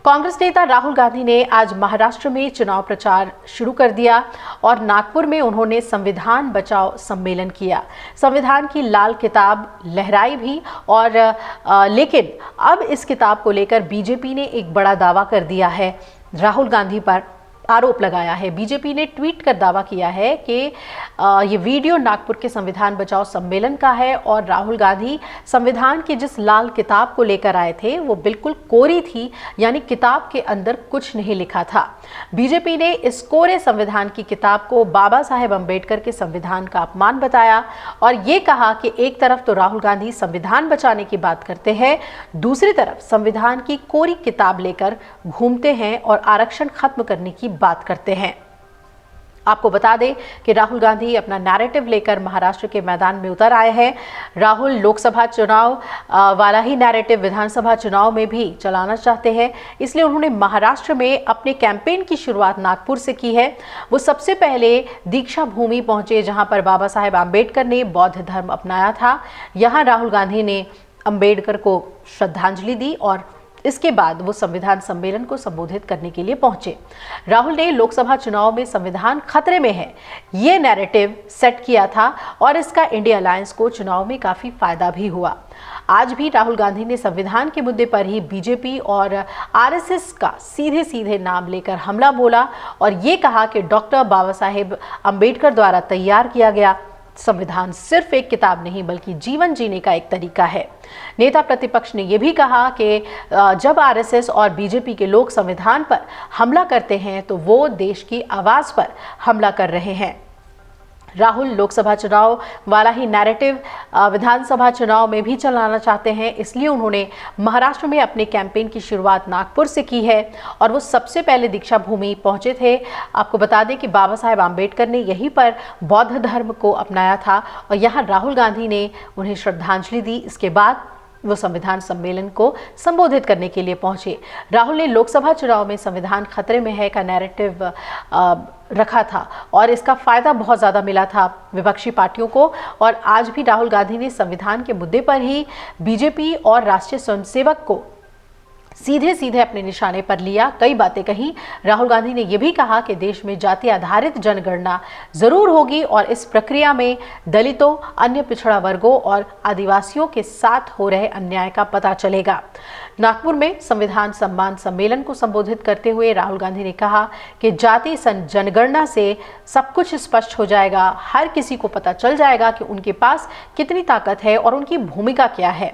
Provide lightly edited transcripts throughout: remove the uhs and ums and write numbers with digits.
कांग्रेस नेता राहुल गांधी ने आज महाराष्ट्र में चुनाव प्रचार शुरू कर दिया और नागपुर में उन्होंने संविधान बचाओ सम्मेलन किया। संविधान की लाल किताब लहराई भी और लेकिन अब इस किताब को लेकर बीजेपी ने एक बड़ा दावा कर दिया है। राहुल गांधी पर आरोप लगाया है। बीजेपी ने ट्वीट कर दावा किया है कि ये वीडियो नागपुर के संविधान बचाओ सम्मेलन का है और राहुल गांधी संविधान की जिस लाल किताब को लेकर आए थे वो बिल्कुल कोरी थी, यानी किताब के अंदर कुछ नहीं लिखा था। बीजेपी ने इस कोरे संविधान की किताब को बाबा साहेब अम्बेडकर के संविधान का अपमान बताया और ये कहा कि एक तरफ तो राहुल गांधी संविधान बचाने की बात करते हैं, दूसरी तरफ संविधान की कोरी किताब लेकर घूमते हैं और आरक्षण खत्म करने की बात करते हैं। आपको बता दें कि राहुल गांधी अपना नैरेटिव लेकर महाराष्ट्र के मैदान में उतर आए हैं। राहुल लोकसभा चुनाव वाला ही नैरेटिव विधानसभा चुनाव में भी चलाना चाहते हैं, इसलिए उन्होंने महाराष्ट्र में अपने कैंपेन की शुरुआत नागपुर से की है। वो सबसे पहले दीक्षा भूमि पहुंचे जहां पर बाबा साहेब आम्बेडकर ने बौद्ध धर्म अपनाया था। यहां राहुल गांधी ने अम्बेडकर को श्रद्धांजलि दी और इसके बाद वो संविधान सम्मेलन को संबोधित करने के लिए पहुंचे। राहुल ने लोकसभा चुनाव में संविधान खतरे में है ये नैरेटिव सेट किया था और इसका इंडिया अलायंस को चुनाव में काफी फायदा भी हुआ। आज भी राहुल गांधी ने संविधान के मुद्दे पर ही बीजेपी और आरएसएस का सीधे सीधे नाम लेकर हमला बोला और ये कहा कि डॉक्टर बाबा साहेब अम्बेडकर द्वारा तैयार किया गया संविधान सिर्फ एक किताब नहीं बल्कि जीवन जीने का एक तरीका है। नेता प्रतिपक्ष ने यह भी कहा कि जब आरएसएस और बीजेपी के लोग संविधान पर हमला करते हैं तो वो देश की आवाज पर हमला कर रहे हैं। राहुल लोकसभा चुनाव वाला ही नैरेटिव विधानसभा चुनाव में भी चलाना चाहते हैं, इसलिए उन्होंने महाराष्ट्र में अपने कैंपेन की शुरुआत नागपुर से की है और वो सबसे पहले दीक्षा भूमि पहुंचे थे। आपको बता दें कि बाबा साहेब आम्बेडकर ने यहीं पर बौद्ध धर्म को अपनाया था और यहाँ राहुल गांधी ने उन्हें श्रद्धांजलि दी। इसके बाद वो संविधान सम्मेलन को संबोधित करने के लिए पहुंचे। राहुल ने लोकसभा चुनाव में संविधान खतरे में है का नैरेटिव रखा था और इसका फायदा बहुत ज़्यादा मिला था विपक्षी पार्टियों को और आज भी राहुल गांधी ने संविधान के मुद्दे पर ही बीजेपी और राष्ट्रीय स्वयंसेवक को सीधे सीधे अपने निशाने पर लिया, कई बातें कही। राहुल गांधी ने यह भी कहा कि देश में जाति आधारित जनगणना जरूर होगी और इस प्रक्रिया में दलितों, अन्य पिछड़ा वर्गों और आदिवासियों के साथ हो रहे अन्याय का पता चलेगा। नागपुर में संविधान सम्मान सम्मेलन को संबोधित करते हुए राहुल गांधी ने कहा कि जाति जनगणना से सब कुछ स्पष्ट हो जाएगा, हर किसी को पता चल जाएगा कि उनके पास कितनी ताकत है और उनकी भूमिका क्या है।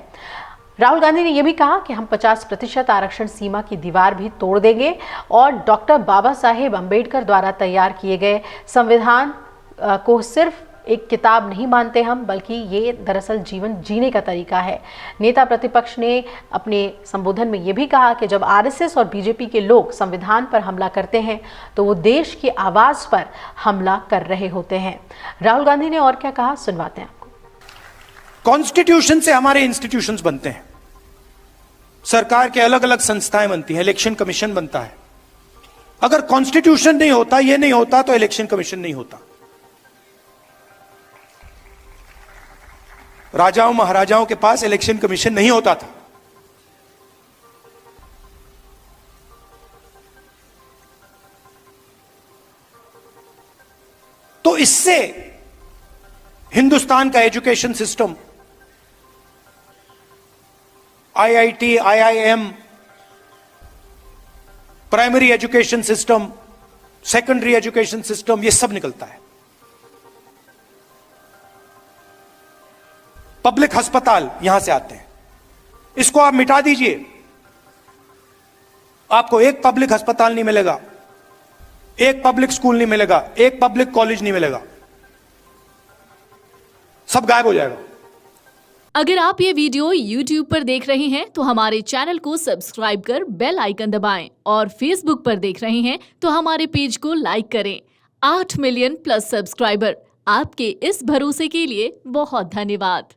राहुल गांधी ने यह भी कहा कि हम 50% आरक्षण सीमा की दीवार भी तोड़ देंगे और डॉक्टर बाबा साहेब अम्बेडकर द्वारा तैयार किए गए संविधान को सिर्फ एक किताब नहीं मानते हम, बल्कि ये दरअसल जीवन जीने का तरीका है। नेता प्रतिपक्ष ने अपने संबोधन में यह भी कहा कि जब आरएसएस और बीजेपी के लोग संविधान पर हमला करते हैं तो वो देश की आवाज पर हमला कर रहे होते हैं। राहुल गांधी ने और क्या कहा, सुनवाते हैं आपको। कॉन्स्टिट्यूशन से हमारे इंस्टीट्यूशंस बनते हैं, सरकार के अलग अलग संस्थाएं बनती हैं, इलेक्शन कमीशन बनता है। अगर कॉन्स्टिट्यूशन नहीं होता, ये नहीं होता, तो इलेक्शन कमीशन नहीं होता। राजाओं महाराजाओं के पास इलेक्शन कमीशन नहीं होता था। तो इससे हिंदुस्तान का education system, IIT, IIM, primary education system, secondary education system, ये सब निकलता है। पब्लिक अस्पताल यहां से आते हैं। इसको आप मिटा दीजिए, आपको एक पब्लिक अस्पताल नहीं मिलेगा, एक पब्लिक स्कूल नहीं मिलेगा, एक पब्लिक कॉलेज नहीं मिलेगा, सब गायब हो जाएगा। अगर आप ये वीडियो YouTube पर देख रहे हैं तो हमारे चैनल को सब्सक्राइब कर बेल आइकन दबाएं और Facebook पर देख रहे हैं तो हमारे पेज को लाइक करें। 8 मिलियन प्लस सब्सक्राइबर, आपके इस भरोसे के लिए बहुत धन्यवाद।